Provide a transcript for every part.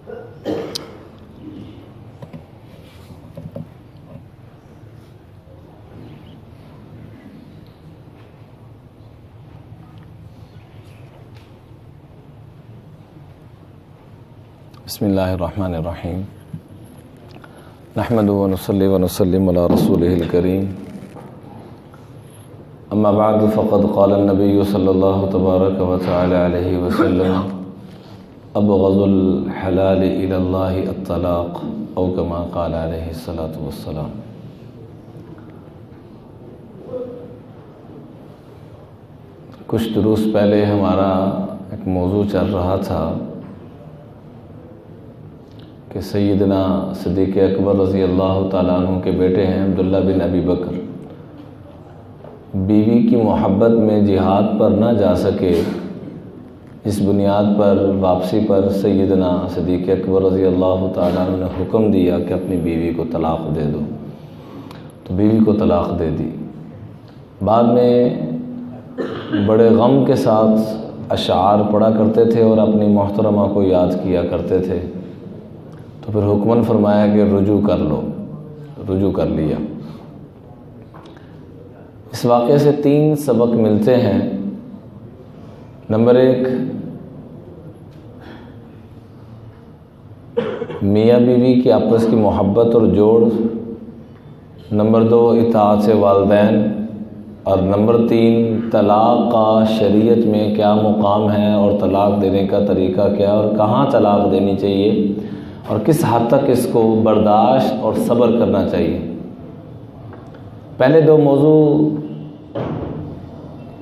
بسم اللہ الرحمن الرحیم نحمد ونصلی ونسلم علی رسولہ الکریم اما بعد فقد قال النبی صلی اللہ تبارک و تعالی علیہ وسلم ابغض الحلال الی اللہ الطلاق او کما قال علیہ الصلاۃ والسلام۔ کچھ دروس پہلے ہمارا ایک موضوع چل رہا تھا کہ سیدنا صدیق اکبر رضی اللہ تعالیٰ عنہ کے بیٹے ہیں عبداللہ بن ابی بکر بیوی کی محبت میں جہاد پر نہ جا سکے، اس بنیاد پر واپسی پر سیدنا صدیق اکبر رضی اللہ تعالیٰ عنہ نے حکم دیا کہ اپنی بیوی کو طلاق دے دو، تو بیوی کو طلاق دے دی۔ بعد میں بڑے غم کے ساتھ اشعار پڑھا کرتے تھے اور اپنی محترمہ کو یاد کیا کرتے تھے، تو پھر حکماً فرمایا کہ رجوع کر لو، رجوع کر لیا۔ اس واقعے سے 3 سبق ملتے ہیں۔ نمبر 1، میاں بیوی کی آپس کی محبت اور جوڑ۔ نمبر 2، اطاعت والدین۔ اور نمبر 3، طلاق کا شریعت میں کیا مقام ہے اور طلاق دینے کا طریقہ کیا اور کہاں طلاق دینی چاہیے اور کس حد تک اس کو برداشت اور صبر کرنا چاہیے۔ پہلے 2 موضوع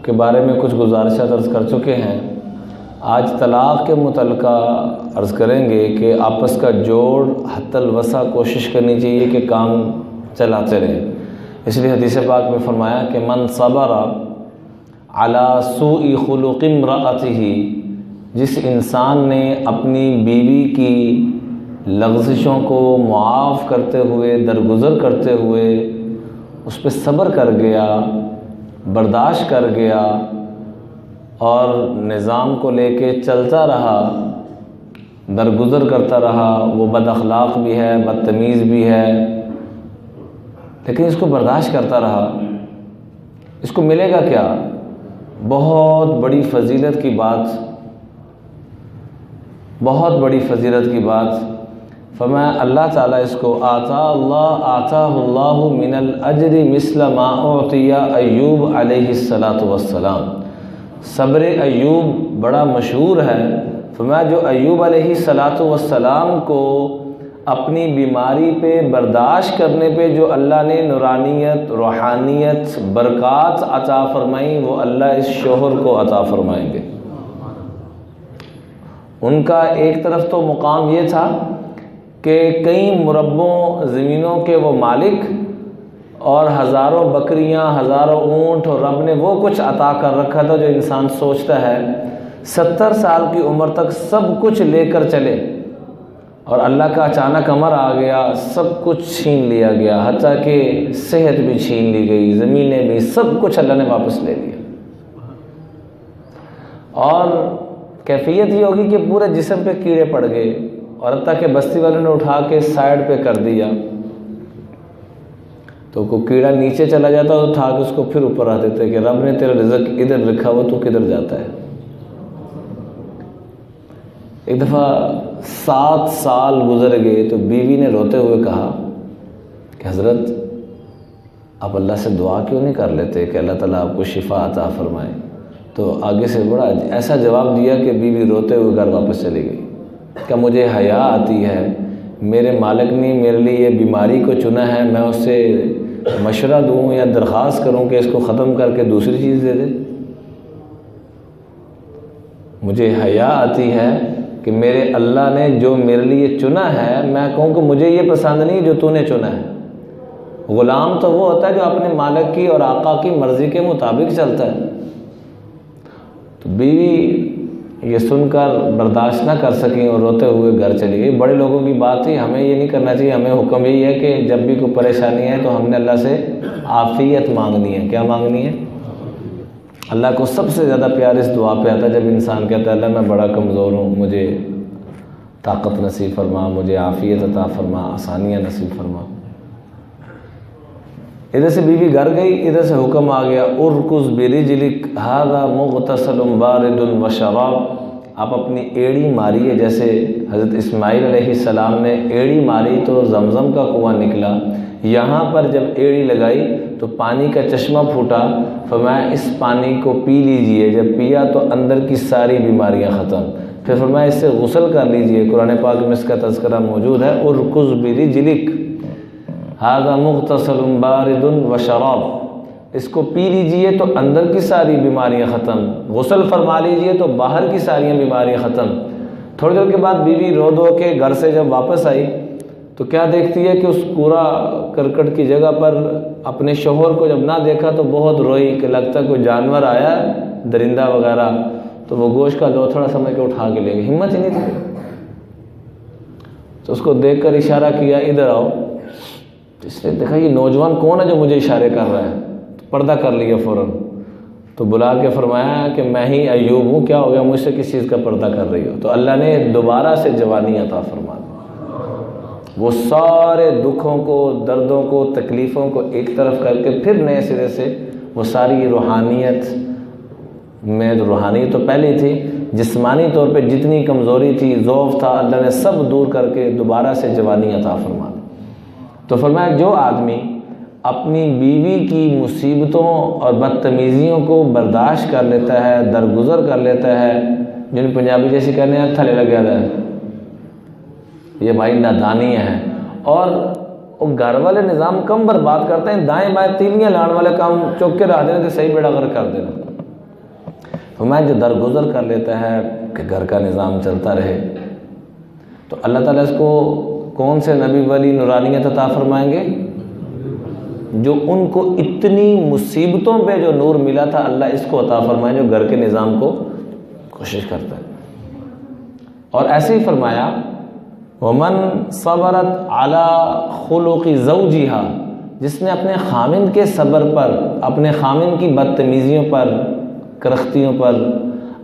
کے بارے میں کچھ گزارشات عرض کر چکے ہیں۔ آج طلاق کے متعلقہ عرض کریں گے کہ آپس کا جوڑ حتی الوسع کوشش کرنی چاہیے کہ کام چلاتے رہیں۔ اس لیے حدیث پاک میں فرمایا کہ من صبر علی سوء خلق امرأتہ، جس انسان نے اپنی بیوی کی لغزشوں کو معاف کرتے ہوئے، درگزر کرتے ہوئے اس پہ صبر کر گیا، برداشت کر گیا اور نظام کو لے کے چلتا رہا، درگزر کرتا رہا، وہ بد اخلاق بھی ہے، بدتمیز بھی ہے، لیکن اس کو برداشت کرتا رہا، اس کو ملے گا کیا؟ بہت بڑی فضیلت کی بات، بہت بڑی فضیلت کی بات۔ فرمایا اللہ تعالیٰ اس کو آتاہ اللہ من الاجر مثل ما اعطی ایوب علیہ السلام۔ صبر ایوب بڑا مشہور ہے۔ فرمایا جو ایوب علیہ السلام کو اپنی بیماری پہ برداشت کرنے پہ جو اللہ نے نورانیت، روحانیت، برکات عطا فرمائیں، وہ اللہ اس شوہر کو عطا فرمائیں گے۔ ان کا ایک طرف تو مقام یہ تھا کہ کئی مربعوں زمینوں کے وہ مالک اور ہزاروں بکریاں، ہزاروں اونٹ، اور رب نے وہ کچھ عطا کر رکھا تھا جو انسان سوچتا ہے 70 سال کی عمر تک سب کچھ لے کر چلے، اور اللہ کا اچانک امر آ گیا، سب کچھ چھین لیا گیا، حتیٰ کہ صحت بھی چھین لی گئی، زمینیں بھی، سب کچھ اللہ نے واپس لے لیا۔ اور کیفیت یہ ہوگی کہ پورے جسم پہ کیڑے پڑ گئے، اور حتیٰ کہ بستی والوں نے اٹھا کے سائڈ پہ کر دیا، تو کوئی کیڑا نیچے چلا جاتا تو اٹھا کے اس کو پھر اوپر آ دیتے کہ رب نے تیرا رزق ادھر لکھا ہوا، تو کدھر جاتا ہے۔ ایک دفعہ 7 سال گزر گئے تو بیوی نے روتے ہوئے کہا کہ حضرت آپ اللہ سے دعا کیوں نہیں کر لیتے کہ اللہ تعالیٰ آپ کو شفا عطا فرمائے؟ تو آگے سے بڑا ایسا جواب دیا کہ بیوی روتے ہوئے گھر واپس چلی گئی کہ مجھے حیا آتی ہے، میرے مالک نے میرے لیے یہ بیماری کو چنا ہے، میں اس سے مشورہ دوں یا درخواست کروں کہ اس کو ختم کر کے دوسری چیز دے دے؟ مجھے حیا آتی ہے کہ میرے اللہ نے جو میرے لیے چنا ہے، میں کہوں کہ مجھے یہ پسند نہیں جو تو نے چنا ہے۔ غلام تو وہ ہوتا ہے جو اپنے مالک کی اور آقا کی مرضی کے مطابق چلتا ہے۔ تو بیوی یہ سن کر برداشت نہ کر سکیں اور روتے ہوئے گھر چلی گئی۔ بڑے لوگوں کی بات تھی، ہمیں یہ نہیں کرنا چاہیے، ہمیں حکم یہی ہے کہ جب بھی کوئی پریشانی ہے تو ہم نے اللہ سے عافیت مانگنی ہے۔ کیا مانگنی ہے؟ اللہ کو سب سے زیادہ پیار اس دعا پہ آتا ہے جب انسان کہتا ہے اللہ میں بڑا کمزور ہوں، مجھے طاقت نصیب فرما، مجھے عافیت عطا فرما، آسانیاں نصیب فرما۔ ادھر سے بیوی گھر گئی، ادھر سے حکم آ گیا ارکض برجلک ھذا مغتسل بارد وشراب، آپ اپنی ایڑی ماریے، جیسے حضرت اسماعیل علیہ السلام نے ایڑی ماری تو زمزم کا کنواں نکلا، یہاں پر جب ایڑی لگائی تو پانی کا چشمہ پھوٹا، فرمایا اس پانی کو پی لیجئے، جب پیا تو اندر کی ساری بیماریاں ختم، پھر فرمایا اس سے غسل کر لیجئے، قرآن پاک میں اس کا تذکرہ موجود ہے ارکض برجلک ھذا مغتسل بارد وشراب، اس کو پی لیجئے تو اندر کی ساری بیماریاں ختم، غسل فرما لیجئے تو باہر کی ساری بیماریاں ختم۔ تھوڑی دیر کے بعد بیوی رو دو کے گھر سے جب واپس آئی تو کیا دیکھتی ہے کہ اس کوڑا کرکٹ کی جگہ پر اپنے شوہر کو جب نہ دیکھا تو بہت روئی کہ لگتا کوئی جانور آیا درندہ وغیرہ، تو وہ گوشت کا لوتھڑا سمجھ کے اٹھا کے لے گئی، ہمت ہی نہیں تھی۔ تو اس کو دیکھ کر اشارہ کیا ادھر آؤ، اس نے دیکھا یہ نوجوان کون ہے جو مجھے اشارے کر رہا ہے، پردہ کر لیا فوراً، تو بلا کے فرمایا کہ میں ہی ایوب ہوں، کیا ہو گیا، مجھ سے کس چیز کا پردہ کر رہی ہو؟ تو اللہ نے دوبارہ سے جوانی عطا فرما دی، وہ سارے دکھوں کو، دردوں کو، تکلیفوں کو ایک طرف کر کے پھر نئے سرے سے وہ ساری روحانیت میں، روحانیت تو پہلے تھی، جسمانی طور پہ جتنی کمزوری تھی، ضعف تھا، اللہ نے سب دور کر کے دوبارہ سے جوانی عطا فرما دی۔ تو فرمایا جو آدمی اپنی بیوی کی مصیبتوں اور بدتمیزیوں کو برداشت کر لیتا ہے، درگزر کر لیتا ہے، جن پنجابی جیسی کہنے ہیں تھلے لگ گیا ہے، یہ بھائی نادانی ہے، اور وہ گھر والے نظام کم برباد کرتے ہیں، دائیں بائیں تیلیاں لان والے کام چوک کے رہ دینے تو صحیح بیڑا غرق کر دینا۔ فرمایا جو درگزر کر لیتا ہے کہ گھر کا نظام چلتا رہے، تو اللہ تعالیٰ اس کو کون سے نبی ولی نورانیت عطا فرمائیں گے؟ جو ان کو اتنی مصیبتوں پہ جو نور ملا تھا، اللہ اس کو عطا فرمائے جو گھر کے نظام کو کوشش کرتا ہے۔ اور ایسے ہی فرمایا ومن صبرت علی خلق زوجہا، جس نے اپنے خامند کے صبر پر، اپنے خامند کی بدتمیزیوں پر، کرختیوں پر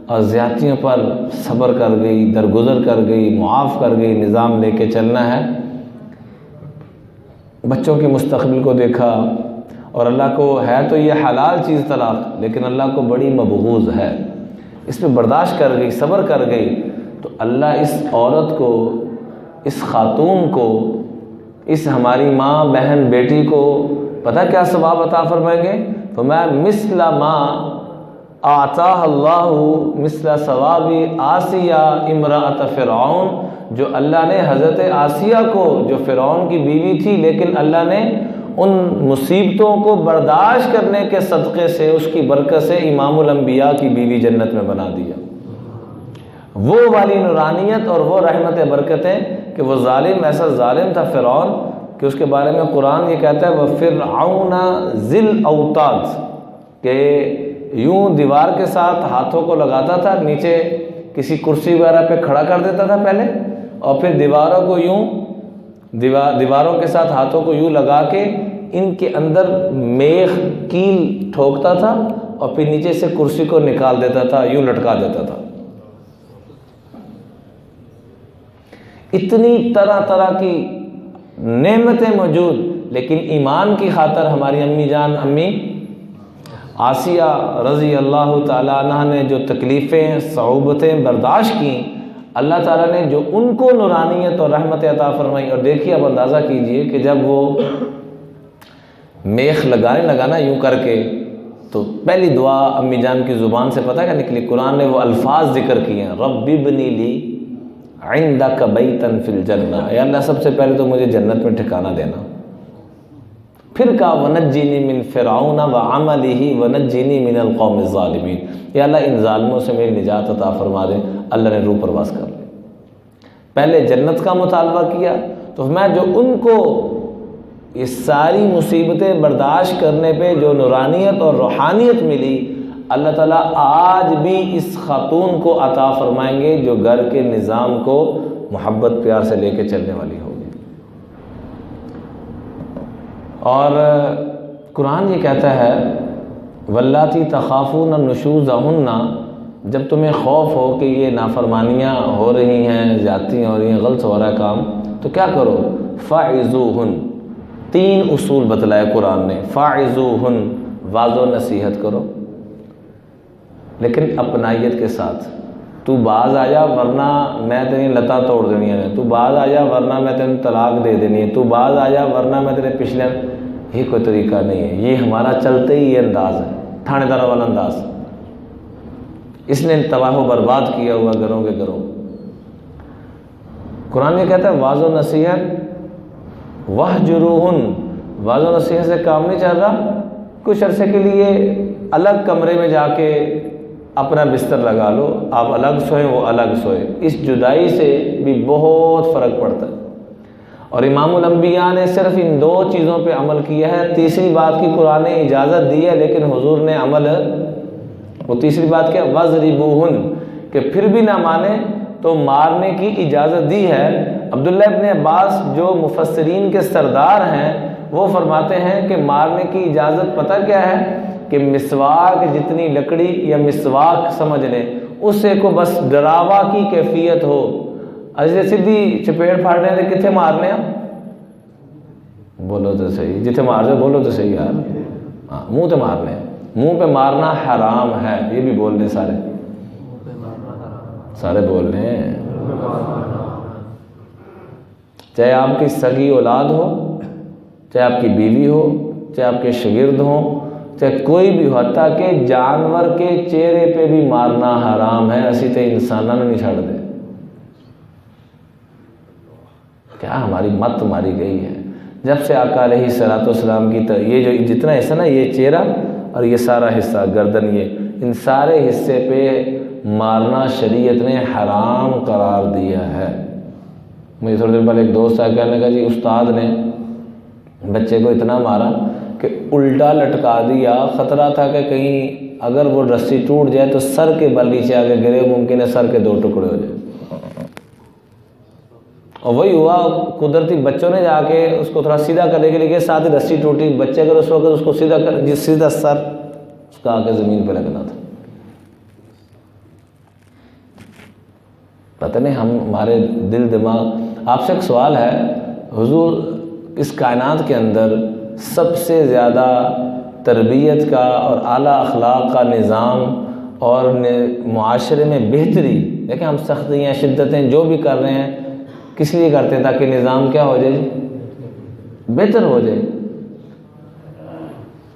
اور زیادتیوں پر صبر کر گئی، درگزر کر گئی، معاف کر گئی، نظام لے کے چلنا ہے، بچوں کے مستقبل کو دیکھا، اور اللہ کو ہے تو یہ حلال چیز طلاق، لیکن اللہ کو بڑی مبغوض ہے، اس پہ برداشت کر گئی، صبر کر گئی، تو اللہ اس عورت کو، اس خاتون کو، اس ہماری ماں، بہن، بیٹی کو پتہ کیا ثواب عطا فرمائیں گے؟ فرمایا مثل ما آتاہ اللہ مثل ثواب آسیہ امرأۃ فرعون، جو اللہ نے حضرت آسیہ کو، جو فرعون کی بیوی تھی لیکن اللہ نے ان مصیبتوں کو برداشت کرنے کے صدقے سے، اس کی برکت سے امام الانبیاء کی بیوی جنت میں بنا دیا۔ وہ والی نورانیت اور وہ رحمت برکتیں کہ وہ ظالم، ایسا ظالم تھا فرعون کہ اس کے بارے میں قرآن یہ کہتا ہے وَفِرْعَوْنَ ذِی الْأَوْتَادِ، کہ یوں دیوار کے ساتھ ہاتھوں کو لگاتا تھا، نیچے کسی کرسی وغیرہ پہ کھڑا کر دیتا تھا پہلے، اور پھر دیواروں کو یوں، دیواروں کے ساتھ ہاتھوں کو یوں لگا کے ان کے اندر میخ کیل ٹھوکتا تھا، اور پھر نیچے سے کرسی کو نکال دیتا تھا، یوں لٹکا دیتا تھا۔ اتنی طرح طرح کی نعمتیں موجود، لیکن ایمان کی خاطر ہماری امی جان، امی آسیہ رضی اللہ تعالیٰ عنہ نے جو تکلیفیں، صعوبتیں برداشت کیں، اللہ تعالیٰ نے جو ان کو نورانیت اور رحمت عطا فرمائی۔ اور دیکھیے، اب اندازہ کیجئے کہ جب وہ میخ لگانا یوں کر کے، تو پہلی دعا امی جان کی زبان سے پتہ کیا نکلی؟ قرآن نے وہ الفاظ ذکر کیے ہیں، رب ابنی لی عندک بیتا فی الجنہ، اے اللہ سب سے پہلے تو مجھے جنت میں ٹھکانہ دینا، پھر کہا وَنَجِّنِی مِن فِرْعَوْنَ وَعَمَلِهِ وَنَجِّنِی مِنَ الْقَوْمِ الظَّالِمِينَ، یا اللہ ان ظالموں سے میری نجات عطا فرما دے۔ اللہ نے روح پرواز کر لی، پہلے جنت کا مطالبہ کیا، تو میں جو ان کو یہ ساری مصیبتیں برداشت کرنے پہ جو نورانیت اور روحانیت ملی، اللہ تعالیٰ آج بھی اس خاتون کو عطا فرمائیں گے جو گھر کے نظام کو محبت پیار سے لے کے چلنے والی ہوگی۔ اور قرآن یہ کہتا ہے واللاتی تخافون نشوزہن، جب تمہیں خوف ہو کہ یہ نافرمانیاں ہو رہی ہیں، زیادتیاں ہو رہی ہیں، غلط ہو رہا ہے کام، تو کیا کرو؟ فَعِظُوهُنْ، 3 اصول بتلائے قرآن نے۔ فَعِظُوهُنْ، واض و نصیحت کرو، لیکن اپنائیت کے ساتھ۔ تو باز آ جا ورنہ میں تیری لتاں توڑ دینی ہے، تو باز آ جا ورنہ میں تیرے طلاق دے دینی ہے، تو باز آ جا ورنہ میں تیرے پچھلے، یہ کوئی طریقہ نہیں ہے۔ یہ ہمارا چلتے ہی یہ انداز ہے، تھانے دار والا انداز۔ اس نے تباہ و برباد کیا ہوا گھروں کے گھروں۔ قرآن یہ کہتا ہے واض و نصیحت، وَاہْجُرُوهُنْ، واض و نصیحت سے کام نہیں چل رہا، کچھ عرصے کے لیے الگ کمرے میں جا کے اپنا بستر لگا لو، آپ الگ سوئیں وہ الگ سوئے۔ اس جدائی سے بھی بہت فرق پڑتا ہے۔ اور امام الانبیاء نے صرف ان 2 چیزوں پہ عمل کیا ہے۔ تیسری بات کی قرآن نے اجازت دی ہے لیکن حضور نے عمل، وہ تیسری بات کیا؟ وَاضْرِبُوهُنْ، کہ پھر بھی نہ مانے تو مارنے کی اجازت دی ہے۔ عبداللہ ابن عباس جو مفسرین کے سردار ہیں وہ فرماتے ہیں کہ مارنے کی اجازت پتہ کیا ہے؟ کہ مسواک جتنی لکڑی یا مسواک سمجھ لیں اس سے کو بس ڈراوا کی کیفیت ہو، ایسے سیدھی چپیڑ پھاڑنے سے کتنے مارنے ہیں؟ بولو تو صحیح، جتنے مار دے بولو تو صحیح یار، ہاں منہ تو مارنے ہیں، منہ پہ مارنا حرام ہے، یہ بھی بول لیں سارے بول رہے ہیں۔ چاہے آپ کی سگی اولاد ہو، چاہے آپ کی بیوی ہو، چاہے آپ کے شاگرد ہوں، چاہے کوئی بھی ہو، حتیٰ کہ جانور کے چہرے پہ بھی مارنا حرام ہے، اسی تے انسانوں نے نہیں چھڑ دے۔ کیا ہماری مت ماری گئی ہے جب سے آقا علیہ الصلوۃ والسلام کی یہ جو جتنا حصہ نا، یہ چہرہ اور یہ سارا حصہ گردن، یہ ان سارے حصے پہ مارنا شریعت نے حرام قرار دیا ہے۔ مجھے تھوڑی دیر پہلے ایک دوست آیا کہنے لگا جی استاد نے بچے کو اتنا مارا کہ الٹا لٹکا دیا، خطرہ تھا کہ کہیں اگر وہ رسی ٹوٹ جائے تو سر کے بل نیچے آگے گرے، ممکن ہے سر کے 2 ٹکڑے ہو جائے۔ اور وہی ہوا، قدرتی بچوں نے جا کے اس کو تھوڑا سیدھا کرنے کے لیے ساتھ ہی رسی ٹوٹی، بچے اگر اس وقت اس کو سیدھا کر، سیدھا سر اس کا آ کے زمین پہ لگنا تھا۔ پتہ نہیں ہمارے دل دماغ۔ آپ سے ایک سوال ہے، حضور اس کائنات کے اندر سب سے زیادہ تربیت کا اور اعلیٰ اخلاق کا نظام اور معاشرے میں بہتری، دیکھیں ہم سختیاں شدتیں جو بھی کر رہے ہیں کس لیے کرتے ہیں؟ تاکہ نظام کیا ہو جائے؟ بہتر ہو جائے۔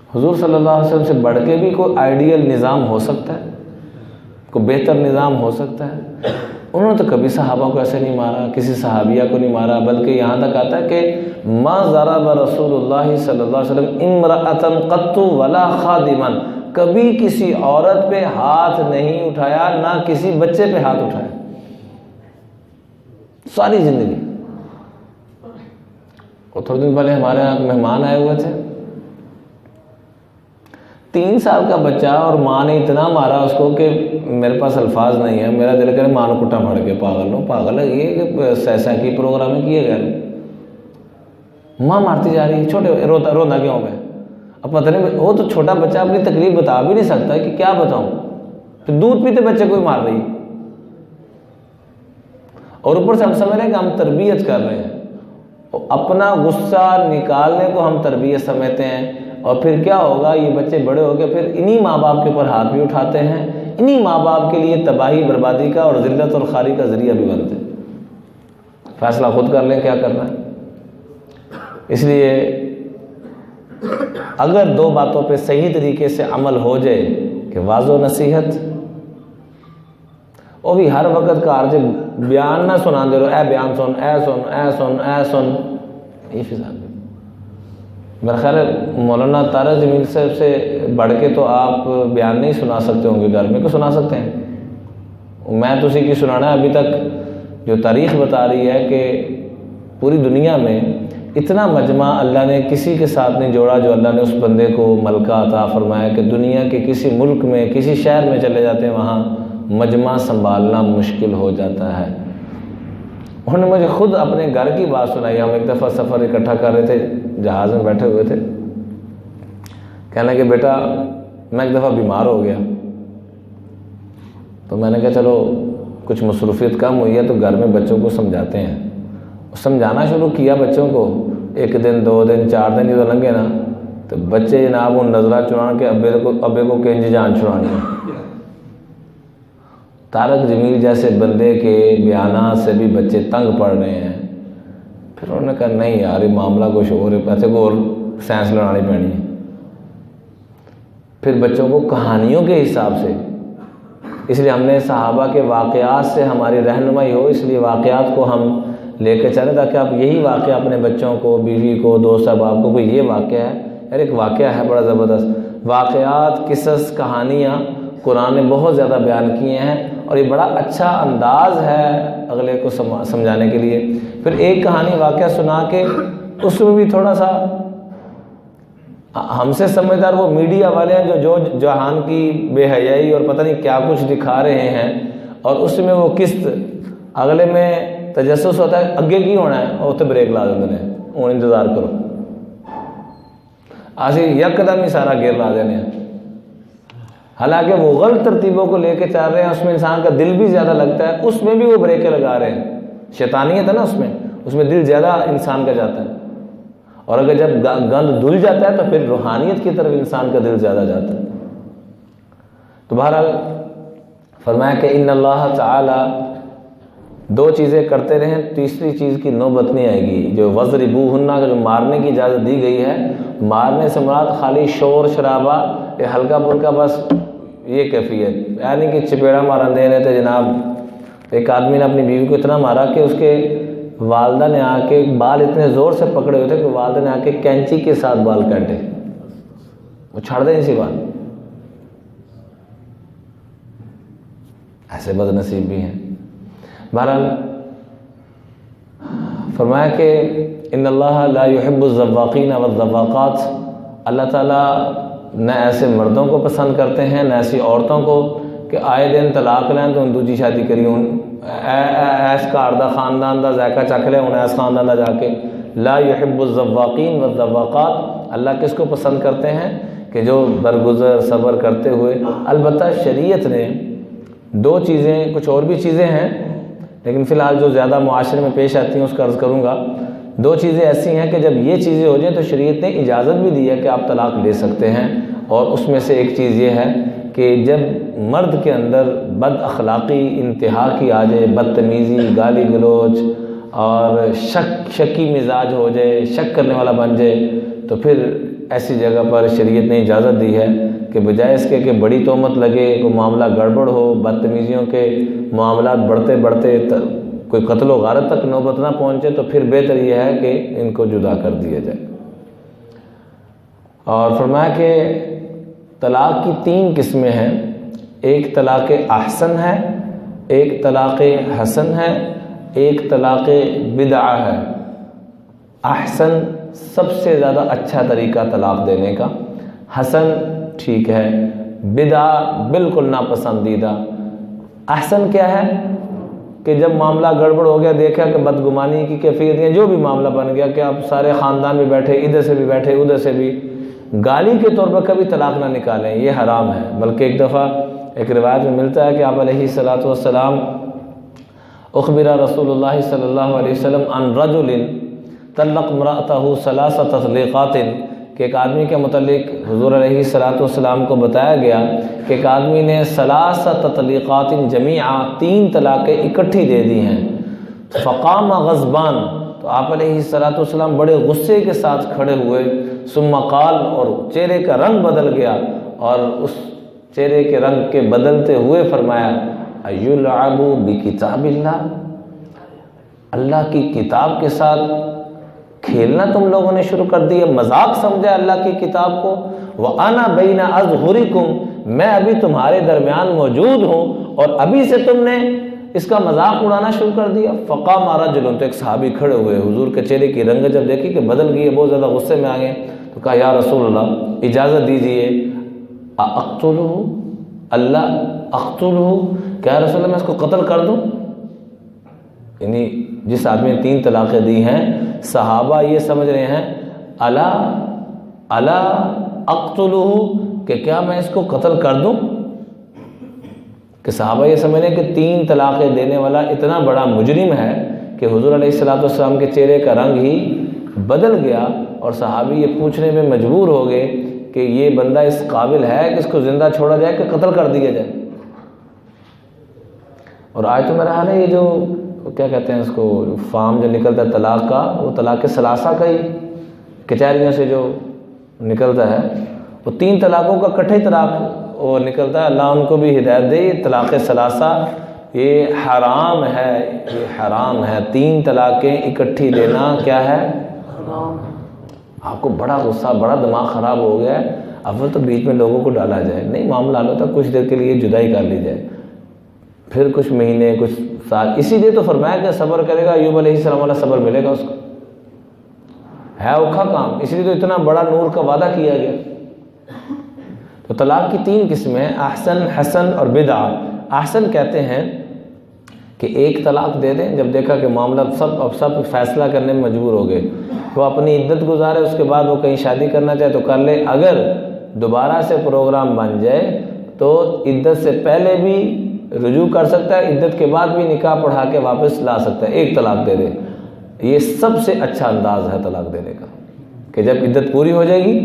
حضور صلی اللہ علیہ وسلم سے بڑھ کے بھی کوئی آئیڈیل نظام ہو سکتا ہے، کوئی بہتر نظام ہو سکتا ہے؟ انہوں نے تو کبھی صحابہ کو ایسے نہیں مارا، کسی صحابیہ کو نہیں مارا، بلکہ یہاں تک آتا ہے کہ ما ضرب رسول اللہ صلی اللہ علیہ وسلم امرأۃ قط ولا خادما، کبھی کسی عورت پہ ہاتھ نہیں اٹھایا، نہ کسی بچے پہ ہاتھ اٹھایا ساری زندگی۔ اور تھوڑے دن پہلے ہمارے یہاں مہمان آئے ہوئے تھے، 3 سال کا بچہ، اور ماں نے اتنا مارا اس کو کہ میرے پاس الفاظ نہیں ہے، میرا دل کرے ماں کو کٹا پھاڑ کے پاگل ہوں، پاگل ہے یہ کہ سیسا کی پروگرام کیے گئے، ماں مارتی جا رہی ہے، چھوٹے رونا کیوں گئے؟ اب پتہ نہیں، وہ تو چھوٹا بچہ اپنی تکلیف بتا بھی نہیں سکتا کہ کیا بتاؤں، تو دودھ پیتے بچے کو ہی مار رہی ہے، اور اوپر سے ہم سمجھ رہے ہیں کہ ہم تربیت کر رہے ہیں، اپنا غصہ نکالنے کو ہم تربیت سمجھتے ہیں، اور پھر کیا ہوگا؟ یہ بچے بڑے ہو کے پھر انہی ماں باپ کے اوپر ہاتھ بھی اٹھاتے ہیں، انہی ماں باپ کے لیے تباہی بربادی کا اور ذلت اور خواری کا ذریعہ بھی بنتے ہیں۔ فیصلہ خود کر لیں کیا کرنا ہے۔ اس لیے اگر 2 باتوں پہ صحیح طریقے سے عمل ہو جائے کہ واضح و نصیحت، وہ بھی ہر وقت کا عرض بیان نہ سنا دے رہو، اے بیان سن، اے سن، اے سن، اے سن، یہ فضا۔ میرا خیال ہے مولانا طارق جمیل صاحب سے بڑھ کے تو آپ بیان نہیں سنا سکتے ہوں گے گھر میں، کہ سنا سکتے ہیں؟ میں تو اسی کی سنانا ہے۔ ابھی تک جو تاریخ بتا رہی ہے کہ پوری دنیا میں اتنا مجمع اللہ نے کسی کے ساتھ نہیں جوڑا جو اللہ نے اس بندے کو ملکہ عطا فرمایا کہ دنیا کے کسی ملک میں کسی شہر میں چلے جاتے ہیں وہاں مجمع سنبھالنا مشکل ہو جاتا ہے۔ انہوں نے مجھے خود اپنے گھر کی بات سنائی۔ ہم ایک دفعہ سفر اکٹھا کر رہے تھے، جہاز میں بیٹھے ہوئے تھے، کہنے کہ بیٹا میں ایک دفعہ بیمار ہو گیا، تو میں نے کہا چلو کچھ مصروفیت کم ہوئی ہے تو گھر میں بچوں کو سمجھاتے ہیں. سمجھانا شروع کیا بچوں کو. 1 دن 2 دن 4 دن ہی تو لنگے نا, تو بچے جناب وہ نظرہ چران کے ابے کو کنج جان چھڑانی ہے. طارق جمیل جیسے بندے کے بیانات سے بھی بچے تنگ پڑ رہے ہیں. پھر انہوں نے کہا نہیں یار یہ معاملہ کچھ اور ہے, پیسے کو اور سائنس لڑانی پڑنی ہے. پھر بچوں کو کہانیوں کے حساب سے, اس لیے ہم نے صحابہ کے واقعات سے ہماری رہنمائی ہو, اس لیے واقعات کو ہم لے کے چلیں تاکہ آپ یہی واقعہ اپنے بچوں کو, بیوی کو, دوست احباب کو کوئی یہ واقعہ ہے یار, ایک واقعہ ہے بڑا زبردست. واقعات, قصص, کہانیاں قرآن نے بہت زیادہ بیان کیے ہیں اور یہ بڑا اچھا انداز ہے اگلے کو سمجھانے کے لیے. پھر ایک کہانی واقعہ سنا کے اس میں بھی تھوڑا سا ہم سے سمجھدار وہ میڈیا والے ہیں جو جہان کی بے حیائی اور پتہ نہیں کیا کچھ دکھا رہے ہیں, اور اس میں وہ قسط اگلے میں تجسس ہوتا ہے اگے کی ہونا ہے اور اتنے بریک لا دینے ہیں, ہوں انتظار کرو, آج یکدم ہی سارا گیئر لا دینے ہیں. حالانکہ وہ غلط ترتیبوں کو لے کے چل رہے ہیں, اس میں انسان کا دل بھی زیادہ لگتا ہے, اس میں بھی وہ بریکیں لگا رہے ہیں. شیطانیت ہے نا اس میں دل زیادہ انسان کا جاتا ہے, اور اگر جب گند دھل جاتا ہے تو پھر روحانیت کی طرف انسان کا دل زیادہ جاتا ہے. تو بہرحال فرمایا کہ ان اللہ تعالی 2 چیزیں کرتے رہیں, تیسری چیز کی نوبت نہیں آئے گی. جو وضربوہن کا جو مارنے کی اجازت دی گئی ہے, مارنے سے مراد خالی شور شرابہ یہ ہلکا پھلکا بس یہ کیفیت, یعنی کہ چپیڑا مارن دے رہے تھے جناب. ایک آدمی نے اپنی بیوی کو اتنا مارا کہ اس کے والدہ نے آ کے بال اتنے زور سے پکڑے ہوئے تھے کہ والدہ نے آ کے کینچی کے ساتھ بال کاٹے, وہ چھڑ دیں اسی بات. ایسے بد نصیب بھی ہیں. بہرحال فرمایا کہ ان اللہ لا يحب الزواقین والزواقات, اللہ تعالیٰ نہ ایسے مردوں کو پسند کرتے ہیں نہ ایسی عورتوں کو کہ آئے دن طلاق لیں تو ان دوسری شادی کری ان ایس گھر دا خاندان دا ذائقہ چکھ لے ان ایس خاندان دا جا کے. لا يحب الزواقین والزواقات, اللہ کس کو پسند کرتے ہیں کہ جو درگزر صبر کرتے ہوئے. البتہ شریعت نے 2 چیزیں, کچھ اور بھی چیزیں ہیں لیکن فی الحال جو زیادہ معاشرے میں پیش آتی ہیں اس کا عرض کروں گا. 2 چیزیں ایسی ہیں کہ جب یہ چیزیں ہو جائیں تو شریعت نے اجازت بھی دی ہے کہ آپ طلاق لے سکتے ہیں, اور اس میں سے ایک چیز یہ ہے کہ جب مرد کے اندر بد اخلاقی انتہا کی آ جائے, بدتمیزی, گالی گلوچ اور شکی مزاج ہو جائے, شک کرنے والا بن جائے, تو پھر ایسی جگہ پر شریعت نے اجازت دی ہے کہ بجائے اس کے کہ بڑی تہمت لگے, کوئی معاملہ گڑبڑ ہو, بدتمیزیوں کے معاملات بڑھتے بڑھتے کوئی قتل و غارت تک نوبت نہ پہنچے, تو پھر بہتر یہ ہے کہ ان کو جدا کر دیا جائے. اور فرمایا کہ طلاق کی 3 قسمیں ہیں. ایک طلاق احسن ہے, ایک طلاق حسن ہے, ایک طلاق بدعہ ہے. احسن سب سے زیادہ اچھا طریقہ طلاق دینے کا, حسن ٹھیک ہے, بدعہ بالکل ناپسندیدہ. احسن کیا ہے کہ جب معاملہ گڑبڑ ہو گیا, دیکھا کہ بدگمانی کی کیفیت ہے, جو بھی معاملہ بن گیا کہ اب سارے خاندان میں بیٹھے, ادھر سے بھی بیٹھے ادھر سے بھی, گالی کے طور پر کبھی طلاق نہ نکالیں, یہ حرام ہے. بلکہ ایک دفعہ ایک روایت میں ملتا ہے کہ آپ علیہ الصلاۃ والسلام اخبر رسول اللہ صلی اللہ علیہ وسلم عن رجل طلق امرأته 3 تطلیقات, کہ ایک آدمی کے متعلق حضور علیہ الصلاۃ والسلام کو بتایا گیا کہ ایک آدمی نے 3 تطلیقات جمیعا 3 طلاقیں اکٹھی دے دی ہیں. فقام غضبان, تو آپ علیہ الصلاۃ والسلام بڑے غصے کے ساتھ کھڑے ہوئے. ثم قال, اور چہرے کا رنگ بدل گیا, اور اس چہرے کے رنگ کے بدلتے ہوئے فرمایا ایلعب بکتاب اللہ, اللہ کی کتاب کے ساتھ کھیلنا تم لوگوں نے شروع کر دیا, مذاق سمجھا اللہ کی کتاب کو. وَأَنَا بَيْنَ أَظْهُرِكُمْ, میں ابھی تمہارے درمیان موجود ہوں اور ابھی سے تم نے اس کا مذاق اڑانا شروع کر دیا. فقام رجل, تو ایک صحابی کھڑے ہوئے, حضور کے چہرے کی رنگ جب دیکھی کہ بدل گئی ہے, بہت زیادہ غصے میں آ گئے, تو کہا یا رسول اللہ اجازت دیجئے, اقتلہ, اللہ اقتلہ, کیا رسول اللہ میں اس کو قتل کر دوں. یعنی جس آدمی نے 3 طلاقیں دی ہیں, صحابہ یہ سمجھ رہے ہیں الا اقتلہ, کہ کیا میں اس کو قتل کر دوں. کہ صحابہ یہ سمجھیں کہ 3 طلاقیں دینے والا اتنا بڑا مجرم ہے کہ حضور علیہ السلام کے چہرے کا رنگ ہی بدل گیا، اور صحابی یہ پوچھنے میں مجبور ہو گئے کہ یہ بندہ اس قابل ہے کہ اس کو زندہ چھوڑا جائے کہ قتل کر دیا جائے۔ اور آج تو میرا حال ہے یہ جو کیا کہتے ہیں اس کو فارم جو نکلتا ہے طلاق کا، وہ طلاق ثلاثہ کا ہی کچہریوں سے جو نکلتا ہے، وہ 3 طلاقوں کا اکٹھے طلاق وہ نکلتا ہے۔ اللہ ان کو بھی ہدایت دے۔ طلاق ثلاثہ یہ حرام ہے، یہ حرام ہے۔ 3 طلاقیں اکٹھی دینا کیا ہے؟ حرام۔ آپ کو بڑا غصہ، بڑا دماغ خراب ہو گیا ہے، اول تو بیچ میں لوگوں کو ڈالا جائے، نہیں معاملہ حل ہوتا، کچھ دیر کے لیے جدائی کر لی جائے، پھر کچھ مہینے کچھ سال۔ اسی لیے تو فرمایا کہ صبر کرے گا ایوب علیہ السلام والا صبر ملے گا اس کو، ہے اوکھا کام، اس لیے تو اتنا بڑا نور کا وعدہ کیا گیا۔ تو طلاق کی 3 قسمیں، احسن، حسن اور بدعہ۔ احسن کہتے ہیں کہ ایک طلاق دے دیں جب دیکھا کہ معاملہ سب فیصلہ کرنے میں مجبور ہو گئے، وہ اپنی عدت گزارے، اس کے بعد وہ کہیں شادی کرنا چاہے تو کر لے، اگر دوبارہ سے پروگرام بن جائے تو عدت سے پہلے بھی رجوع کر سکتا ہے، عدت کے بعد بھی نکاح پڑھا کے واپس لا سکتا ہے، ایک طلاق دے دے۔ یہ سب سے اچھا انداز ہے طلاق دینے کا، کہ جب عدت پوری ہو جائے گی،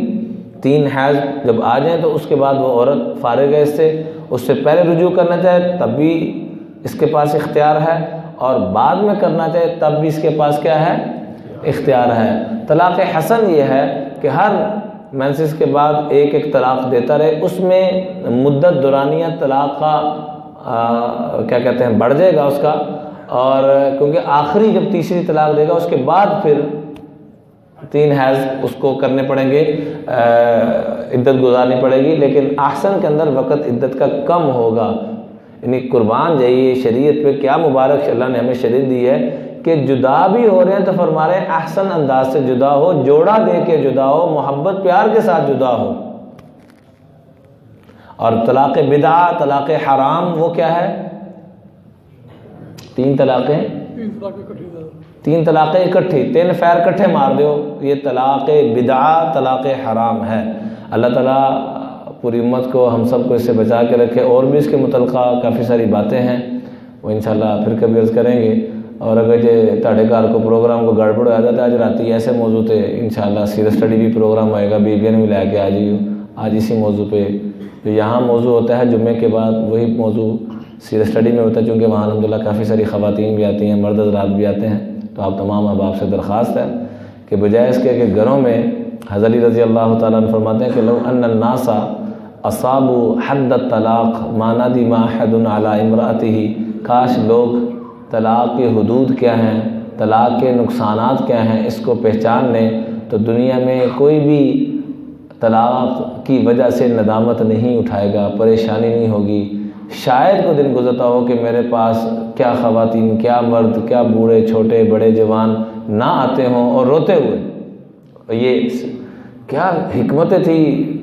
3 حیض جب آ جائیں تو اس کے بعد وہ عورت فارغ ہے اس سے پہلے رجوع کرنا چاہے تب بھی اس کے پاس اختیار ہے، اور بعد میں کرنا چاہے تب بھی اس کے پاس کیا ہے؟ اختیار ہے۔ طلاق حسن یہ ہے کہ ہر مینسس کے بعد ایک طلاق دیتا رہے، اس میں مدت دورانیہ طلاق کا کیا کہتے ہیں بڑھ جائے گا اس کا، اور کیونکہ آخری جب تیسری طلاق دے گا اس کے بعد پھر 3 حیض اس کو کرنے پڑیں گے، عدت گزارنی پڑے گی، لیکن احسن کے اندر وقت عدت کا کم ہوگا۔ یعنی قربان جائیے شریعت پہ، کیا مبارک اللہ نے ہمیں شریعت دی ہے کہ جدا بھی ہو رہے ہیں تو فرما رہے ہیں احسن انداز سے جدا ہو، جوڑا دے کے جدا ہو، محبت پیار کے ساتھ جدا ہو۔ اور طلاق بدعہ، طلاق حرام، وہ کیا ہے؟ 3 طلاقیں، 3 طلاقیں اکٹھی، 3 فیر کٹھے مار دیو، یہ طلاق بدعہ، طلاق حرام ہے۔ اللہ تعالیٰ پوری امت کو، ہم سب کو اس سے بچا کے رکھے۔ اور بھی اس کے متعلقہ کافی ساری باتیں ہیں، وہ انشاءاللہ پھر کبھی عرض کریں گے۔ اور اگر یہ تاڑے کار کو پروگرام کو گڑبڑ ہو جاتا ہے، آج راتی ایسے موضوع تے انشاءاللہ سیرت اسٹڈی بھی پروگرام ہوئے گا، بیبیاں بھی لے کے آ جائیو آج اسی موضوع پہ۔ جو یہاں موضوع ہوتا ہے جمعے کے بعد، وہی موضوع سیرت اسٹڈی میں ہوتا ہے، چونکہ وہاں الحمدللہ کافی ساری خواتین بھی آتی ہیں، مرد حضرات بھی آتے ہیں۔ تو آپ تمام احباب سے درخواست ہے کہ بجائے اس کے کہ گھروں میں، حضرت علی رضی اللہ تعالیٰ عنہ فرماتے ہیں کہ لو ان الناس اصابوا حد الطلاق ما ندم احد علی امرأته، کاش لوگ طلاق کے حدود کیا ہیں، طلاق کے نقصانات کیا ہیں، اس کو پہچان لیں تو دنیا میں کوئی بھی طلاق کی وجہ سے ندامت نہیں اٹھائے گا، پریشانی نہیں ہوگی۔ شاید کو دن گزرتا ہو کہ میرے پاس کیا خواتین، کیا مرد، کیا بوڑھے چھوٹے بڑے جوان نہ آتے ہوں اور روتے ہوئے۔ یہ کیا حکمتیں تھی،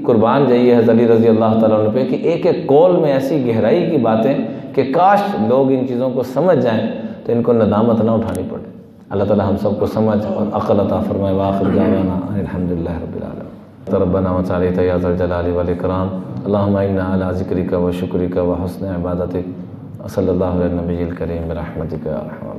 قربان جائیے حضرت علی رضی اللہ تعالیٰ عنہ پہ، کہ ایک ایک قول میں ایسی گہرائی کی باتیں کہ کاش لوگ ان چیزوں کو سمجھ جائیں تو ان کو ندامت نہ اٹھانی پڑے۔ اللہ تعالیٰ ہم سب کو سمجھ اور عقل عطا فرمائے۔ وآخر دعوانا الحمدللہ رب العالمین۔ ربنا وتعالیٰ یا ذا الجلال والاکرام، اللہم اعنا علی ذکرک و شکرک و حسن عبادتک، صلی اللہ علیہ النبی الکریم برحمتک یا ارحم۔